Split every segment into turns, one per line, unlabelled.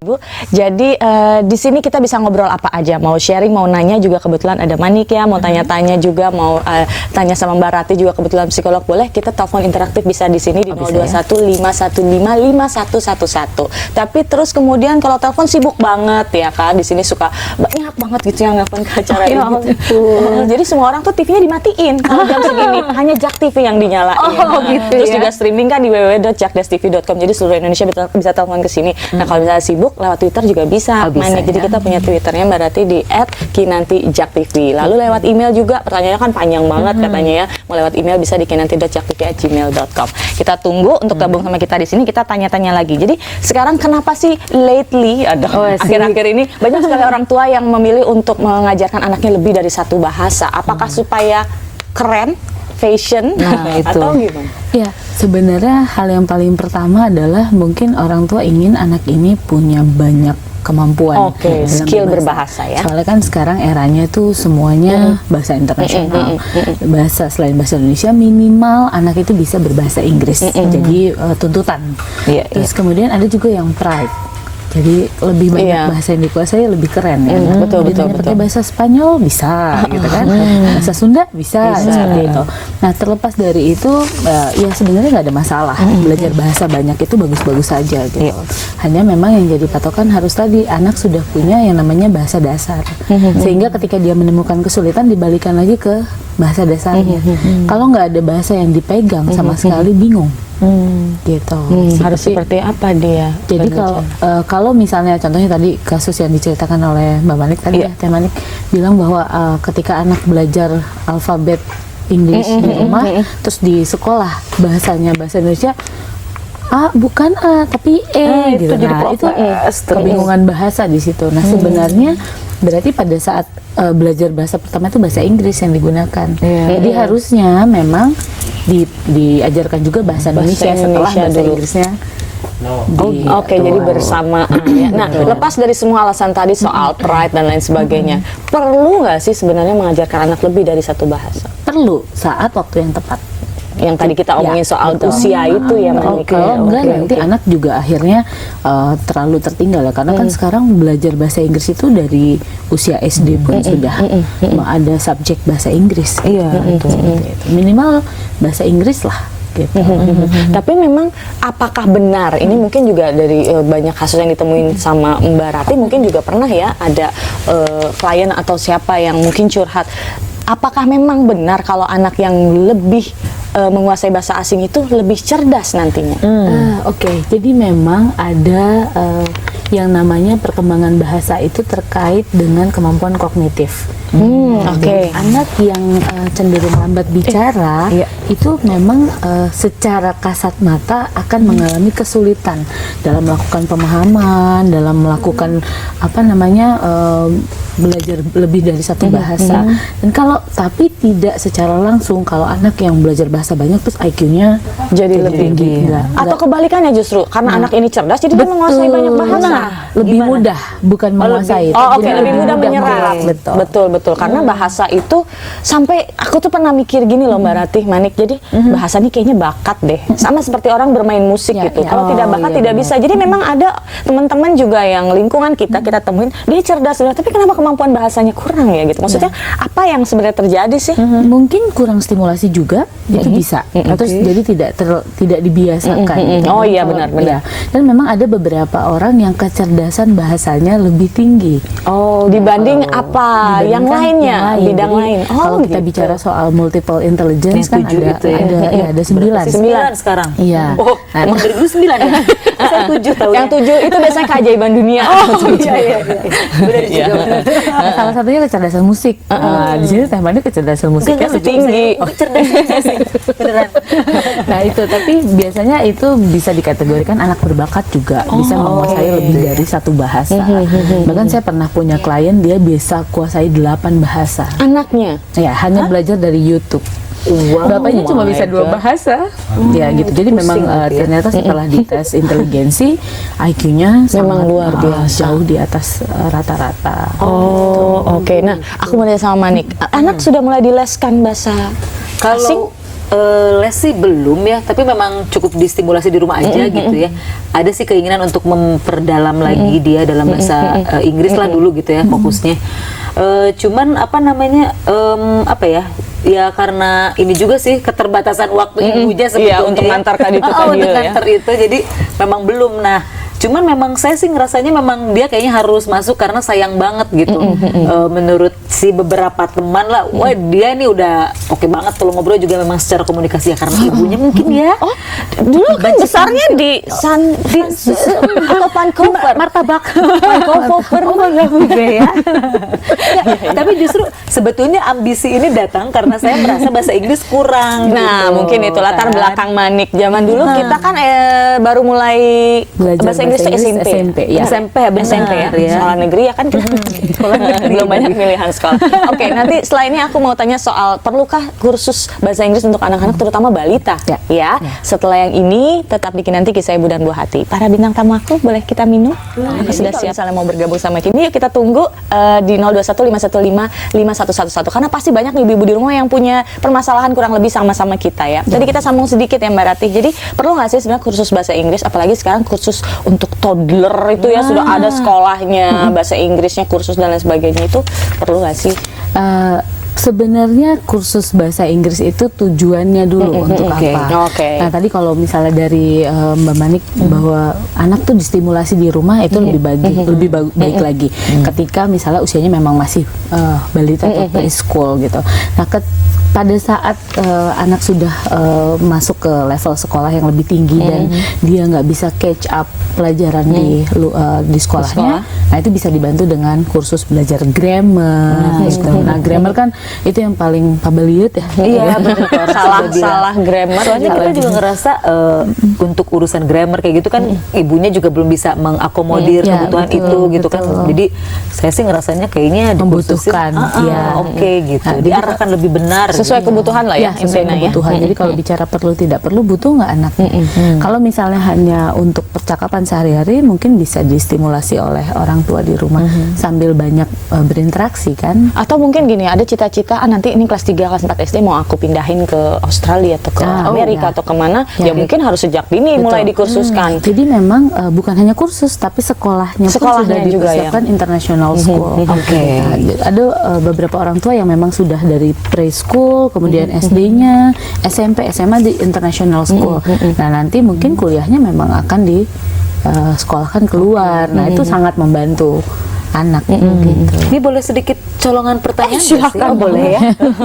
Bu, jadi di sini kita bisa ngobrol apa aja, mau sharing, mau nanya juga kebetulan ada Manik ya, mau tanya-tanya juga, mau tanya sama Mbak Rati juga kebetulan psikolog, boleh kita telepon interaktif bisa di sini di 0215155111. Tapi terus kemudian kalau telepon sibuk banget ya kan, di sini suka banyak banget gitu yang nelfon ke acara ini. Jadi semua orang tuh TV-nya dimatiin kalau jam segini, hanya Jak TV yang dinyalain.
Gitu
Terus
ya.
juga streaming kan di www.jakdestv.com, jadi seluruh Indonesia bisa telepon ke sini. Nah kalau misalnya sibuk lewat Twitter juga bisa, Manik. Jadi kita punya Twitternya Mbak Rati di @kinantijaktv. Lalu lewat email juga, pertanyaannya kan panjang banget katanya ya. Mau lewat email bisa di kinanti.jaktv@gmail.com. Kita tunggu untuk gabung sama kita di sini, kita tanya-tanya lagi. Jadi sekarang kenapa sih lately, akhir-akhir ini banyak sekali orang tua yang memilih untuk mengajarkan anaknya lebih dari satu bahasa? Apakah supaya keren, fashion, atau gimana?
Ya, sebenarnya hal yang paling pertama adalah mungkin orang tua ingin anak ini punya banyak kemampuan.
Skill berbahasa ya.
Soalnya kan sekarang eranya tuh semuanya bahasa internasional. Bahasa selain bahasa Indonesia minimal anak itu bisa berbahasa Inggris. Jadi tuntutan. Terus kemudian ada juga yang pride. Jadi lebih banyak bahasa yang dikuasai lebih keren ya.
Betul.
Pakai bahasa Spanyol bisa gitu kan. Bahasa Sunda bisa seperti itu. Nah, terlepas dari itu ya sebenarnya nggak ada masalah. Belajar bahasa banyak itu bagus-bagus saja gitu. Hanya memang yang jadi patokan harus tadi anak sudah punya yang namanya bahasa dasar. Sehingga ketika dia menemukan kesulitan dibalikan lagi ke bahasa dasarnya. Kalau nggak ada bahasa yang dipegang sama sekali bingung. Gitu.
Harus seperti apa dia?
Jadi kalau misalnya contohnya tadi kasus yang diceritakan oleh Mbak Manik tadi ya, Teh Manik bilang bahwa ketika anak belajar alfabet Inggris di rumah, terus di sekolah bahasanya bahasa Indonesia A bukan A tapi E gitu. Nah, itu kebingungan bahasa di situ. Nah, sebenarnya berarti pada saat belajar bahasa pertama itu bahasa Inggris yang digunakan. Jadi harusnya memang diajarkan juga bahasa Indonesia setelah bahasa Inggrisnya.
Jadi bersamaan ya. Nah, lepas dari semua alasan tadi soal pride dan lain sebagainya, perlu nggak sih sebenarnya mengajarkan anak lebih dari satu bahasa?
Perlu saat waktu yang tepat.
Yang tadi kita omongin soal usia itu ya,
kalau enggak nanti anak juga akhirnya terlalu tertinggal ya, karena kan sekarang belajar bahasa Inggris itu dari usia SD pun sudah ada subjek bahasa Inggris. Minimal bahasa Inggris lah. Gitu.
Tapi memang apakah benar ini mungkin juga dari banyak kasus yang ditemuin sama Mbak Rati, mungkin juga pernah ya ada klien atau siapa yang mungkin curhat, apakah memang benar kalau anak yang lebih menguasai bahasa asing itu lebih cerdas nantinya?
Jadi memang ada yang namanya perkembangan bahasa itu terkait dengan kemampuan kognitif. Anak yang cenderung lambat bicara itu memang secara kasat mata akan mengalami kesulitan dalam melakukan pemahaman, dalam melakukan belajar lebih dari satu bahasa. Dan tapi tidak secara langsung kalau anak yang belajar bahasa banyak terus IQ-nya
jadi lebih tinggi. Atau kebalikannya justru karena anak ini cerdas jadi dia menguasai banyak bahasa.
Lebih mudah, bukan menguasai.
Lebih mudah menyerap. Betul. Karena bahasa itu sampai aku tuh pernah mikir gini loh Mbak Rati, Manik. Jadi bahasa ini kayaknya bakat deh. Sama seperti orang bermain musik gitu. Kalau tidak bakat tidak bisa. Jadi memang ada teman-teman juga yang lingkungan kita temuin dia cerdas, tapi kenapa kemampuan bahasanya kurang ya gitu. Maksudnya apa yang sebenarnya terjadi sih?
Mungkin kurang stimulasi juga, itu bisa. Terus jadi tidak dibiasakan.
Benar.
Dan memang ada beberapa orang yang kecerdasan bahasanya lebih tinggi.
Dibanding apa? Yang lainnya, bidang lain.
Kalau kita bicara soal multiple intelligence kan ada 9
sekarang.
Iya.
Emang dari dulu 9 ya? Saya 7 tahun.
Yang 7 itu biasanya keajaiban dunia.
Salah satunya kecerdasan musik. Di sini Teh Manik kecerdasan musiknya lebih tinggi. Nah itu, tapi biasanya itu bisa dikategorikan anak berbakat juga, bisa menguasai lebih dari satu bahasa. Bahkan saya pernah punya klien dia bisa kuasai 8 bahasa.
Anaknya?
Ya, hanya belajar dari YouTube. Bapaknya cuma bisa 2 bahasa. Ya gitu. Jadi memang ternyata setelah dites inteligensi, IQ-nya
memang luar biasa,
jauh di atas rata-rata.
Nah aku mau tanya sama Manik, anak sudah mulai dileskan bahasa asing?
Les sih belum ya, tapi memang cukup distimulasi di rumah aja gitu ya. Ada sih keinginan untuk memperdalam lagi dia dalam bahasa Inggris lah dulu gitu ya fokusnya. Cuman apa namanya, apa ya? Ya karena ini juga sih keterbatasan waktu ibunya sebetulnya.
Iya, untuk ngantarkan itu tadi
untuk
ya.
ngantar itu, jadi memang belum. Nah, cuman memang saya sih ngerasanya memang dia kayaknya harus masuk karena sayang banget gitu. Menurut si beberapa teman lah, wah dia nih udah oke banget kalau ngobrol juga memang secara komunikasi ya karena ibunya mungkin ya.
Oh, dulu kan besarnya di atau Vancouver.
Martabak.
Vancouver.
Oh, enggak ya. Tapi justru sebetulnya ambisi ini datang karena saya merasa bahasa Inggris kurang.
Nah,
gitu,
mungkin itu latar
kan.
belakang Manik. Zaman dulu kita kan baru mulai
Belajar
bahasa Inggris tuh SMP.
SMP, ya.
SMP ya, benar
SMP ya.
ya.
Sekolah negeri ya kan kita sekolah negeri belum banyak pilihan sekolah. Oke, nanti setelah ini aku mau tanya soal perlukah kursus bahasa Inggris untuk anak-anak terutama balita ya. Setelah yang ini tetap di Kinanti Kisah Ibu dan Buah Hati. Para bintang tamu aku boleh kita minum? Aku sudah siap. Misalnya mau bergabung sama Kini, yuk kita tunggu di 0215155111 karena pasti banyak nih ibu-ibu di rumah yang punya permasalahan kurang lebih sama-sama kita ya. Jadi kita sambung sedikit ya Mbak Ratih. Jadi perlu nggak sih sebenarnya kursus bahasa Inggris, apalagi sekarang kursus untuk toddler itu ya sudah ada sekolahnya bahasa Inggrisnya, kursus dan lain sebagainya, itu perlu nggak sih?
Sebenarnya kursus bahasa Inggris itu tujuannya dulu untuk apa? Nah tadi kalau misalnya dari Mbak Manik bahwa anak tuh distimulasi di rumah itu lebih baik lagi ketika misalnya usianya memang masih balita atau preschool gitu. Nah pada saat anak sudah masuk ke level sekolah yang lebih tinggi dan dia nggak bisa catch up pelajaran di sekolahnya, nah itu bisa dibantu dengan kursus belajar grammar. Nah grammar kan itu yang paling pabaliut ya.
Iya, betul.
salah grammar.
Soalnya kita juga ngerasa untuk urusan grammar kayak gitu kan ibunya juga belum bisa mengakomodir kebutuhan itu gitu kan. Jadi saya sih ngerasanya kayaknya
membutuhkan.
Oke gitu. Diarahkan lebih benar.
Sesuai kebutuhan lah ya,
sesuai kebutuhan. Jadi kalau bicara perlu tidak perlu, butuh nggak anak? Kalau misalnya hanya untuk percakapan sehari-hari, mungkin bisa distimulasi oleh orang tua di rumah sambil banyak berinteraksi kan.
Atau mungkin gini, ada cita-cita nanti ini kelas 3, kelas 4 SD mau aku pindahin ke Australia atau ke Amerika atau kemana, ya mungkin harus sejak dini mulai dikursuskan.
Jadi memang bukan hanya kursus, tapi sekolahnya pun sudah dipersiapkan international school. Nah, ada beberapa orang tua yang memang sudah dari preschool, kemudian SD-nya, SMP, SMA di international school. Nah nanti mungkin kuliahnya memang akan di sekolahkan keluar. Nah itu sangat membantu anak gitu.
Ini boleh sedikit colongan pertanyaan?
Silakan,
boleh ya.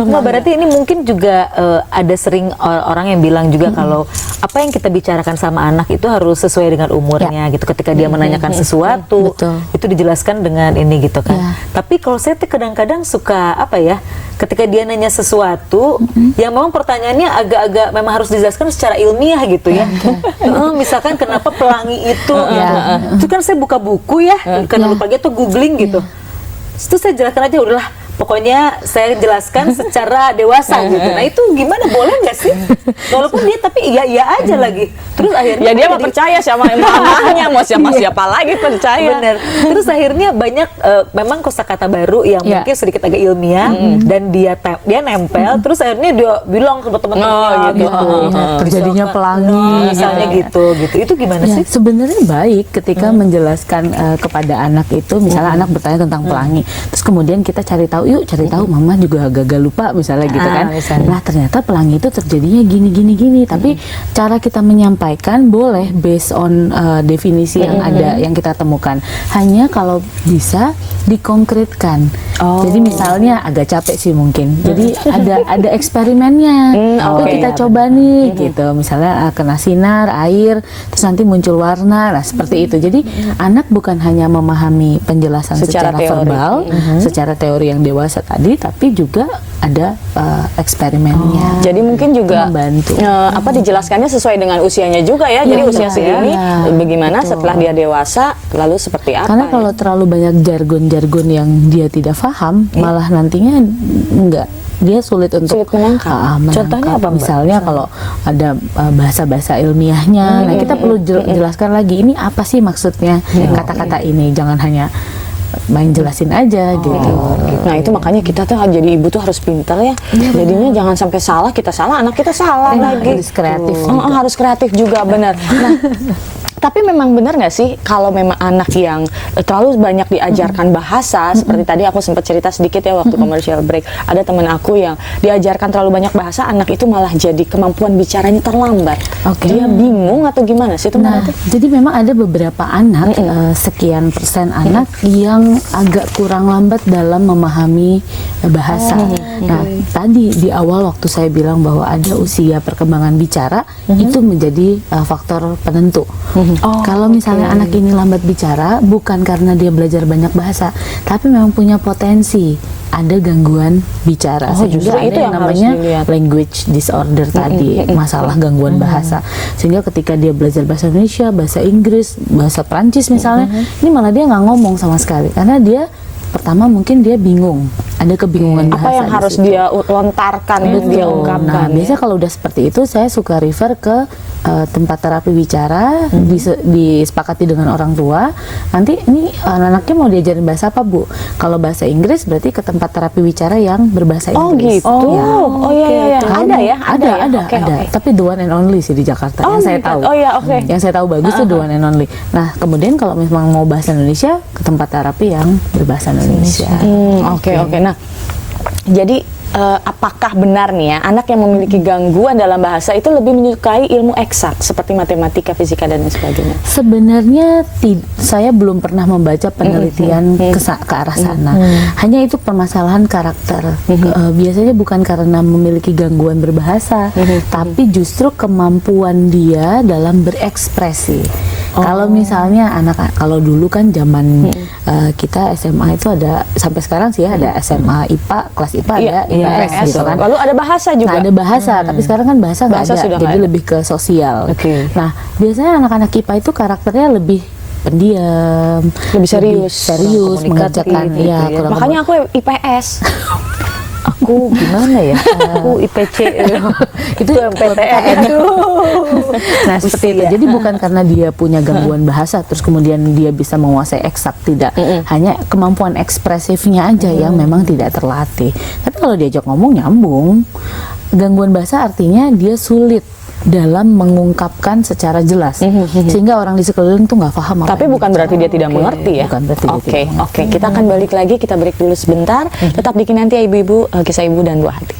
Nah, berarti ini mungkin juga ada sering orang yang bilang juga kalau apa yang kita bicarakan sama anak itu harus sesuai dengan umurnya gitu. Ketika dia menanyakan sesuatu, itu dijelaskan dengan ini gitu kan. Tapi kalau saya kadang-kadang suka apa ya, ketika dia nanya sesuatu yang memang pertanyaannya agak-agak memang harus dijelaskan secara ilmiah gitu ya. Misalkan kenapa pelangi itu gitu. Itu kan saya buka buku ya, karena lupa gitu googling gitu. Itu saya jelaskan aja udahlah. Pokoknya saya jelaskan secara dewasa gitu. Nah itu gimana, boleh nggak sih? Walaupun dia tapi iya aja lagi. Terus akhirnya
Ya dia mau percaya sama mamahnya, mau siapa lagi percaya.
Bener. Terus akhirnya banyak memang kosakata baru yang mungkin sedikit agak ilmiah dan dia nempel. Terus akhirnya dia bilang ke teman-temannya gitu.
Terjadinya pelangi
misalnya gitu. Itu gimana sih?
Sebenarnya baik ketika menjelaskan kepada anak itu, misalnya anak bertanya tentang pelangi, terus kemudian kita cari tahu, mama juga agak lupa misalnya gitu kan. Nah ternyata pelangi itu terjadinya gini. Tapi cara kita menyampaikan boleh based on definisi yang ada, yang kita temukan. Hanya kalau bisa dikonkretkan. Jadi misalnya agak capek sih mungkin. Jadi ada eksperimennya. Kita coba nih gitu. Misalnya kena sinar, air, terus nanti muncul warna. Nah seperti itu. Jadi anak bukan hanya memahami penjelasan secara verbal, secara teori yang dewasa tadi, tapi juga ada eksperimennya.
Jadi mungkin juga
membantu.
Dijelaskannya sesuai dengan usianya juga ya. Jadi usia segini bagaimana, setelah dia dewasa lalu seperti apa.
Karena kalau terlalu banyak jargon-jargon yang dia tidak paham, malah nantinya dia sulit untuk
menangkap.
Contohnya apa, Mbak?
Misalnya kalau ada bahasa-bahasa ilmiahnya, nah kita perlu jelaskan lagi ini apa sih maksudnya kata-kata ini. Jangan hanya main jelasin aja gitu.
Nah itu makanya kita tuh jadi ibu tuh harus pinter ya. Jadinya jangan sampai salah, kita salah, anak kita salah lagi.
Harus kreatif juga.
Harus kreatif juga, benar. Nah, tapi memang benar nggak sih kalau memang anak yang terlalu banyak diajarkan bahasa, seperti tadi aku sempat cerita sedikit ya waktu commercial break, ada teman aku yang diajarkan terlalu banyak bahasa, anak itu malah jadi kemampuan bicaranya terlambat.
Oke.
Dia bingung atau gimana sih itu?
Nah, jadi memang ada beberapa anak, sekian persen anak yang agak kurang lambat dalam memahami bahasa. Nah, tadi di awal waktu saya bilang bahwa ada usia perkembangan bicara, itu menjadi faktor penentu. Kalau misalnya anak ini lambat bicara, bukan karena dia belajar banyak bahasa, tapi memang punya potensi ada gangguan bicara.
Justru
Sehingga ada
itu
yang
yang harus
namanya
dilihat.
language disorder tadi, masalah gangguan bahasa. Sehingga ketika dia belajar bahasa Indonesia, bahasa Inggris, bahasa Prancis misalnya, ini malah dia nggak ngomong sama sekali karena dia pertama mungkin dia bingung, ada kebingungan bahasa.
Apa yang
di
harus
situ.
dia lontarkan, yang
Betul.
dia ungkapkan?
Nah, biasanya kalau udah seperti itu, saya suka refer ke tempat terapi bicara, disepakati dengan orang tua. Nanti ini anak-anaknya mau diajarin bahasa apa, Bu? Kalau bahasa Inggris berarti ke tempat terapi bicara yang berbahasa
Oh
Inggris.
gitu.
Ya.
Oh iya.
Kalau
Ada ya?
Ada.
Oke,
Ada.
oke.
Tapi the one and only sih di Jakarta
Oh,
yang saya
gitu.
tahu.
Oh iya, oke.
Yang saya tahu bagus tuh the one and only. Nah, kemudian kalau memang mau bahasa Indonesia, ke tempat terapi yang berbahasa Indonesia.
Oke. Nah, jadi apakah benar nih ya anak yang memiliki gangguan dalam bahasa itu lebih menyukai ilmu eksak seperti matematika, fisika dan lain sebagainya?
Sebenarnya saya belum pernah membaca penelitian ke arah sana. Hanya itu permasalahan karakter. Biasanya bukan karena memiliki gangguan berbahasa, tapi justru kemampuan dia dalam berekspresi. Kalau misalnya kalau dulu kan zaman kita SMA itu ada, sampai sekarang sih ya, ada SMA IPA, kelas IPA ada IPS gitu kan.
Lalu ada bahasa juga.
Nah, ada bahasa, tapi sekarang kan bahasa nggak ada,
sudah
jadi
nggak ada.
lebih ke sosial.
Oke.
Nah, biasanya anak-anak IPA itu karakternya lebih pendiam,
Lebih serius.
serius,
Kurang
mengerjakan
komunikatif
ya.
gitu ya.
kurang
Makanya aku IPS.
Aku gimana ya? Aku IPC
itu
PTN.
Nah, seperti itu. Jadi bukan karena dia punya gangguan bahasa terus kemudian dia bisa menguasai eksak, tidak. Hanya kemampuan ekspresifnya aja yang memang tidak terlatih. Tapi kalau diajak ngomong nyambung. Gangguan bahasa artinya dia sulit dalam mengungkapkan secara jelas, sehingga orang di sekeliling tuh nggak paham apa
Tapi
yang
bukan
dia
berarti dia tidak mengerti ya.
Bukan berarti dia
Oke,
tidak mengerti.
oke. Kita akan balik lagi, kita break dulu sebentar. Tetap di Kinanti ya ibu-ibu, kisah ibu dan buah hati.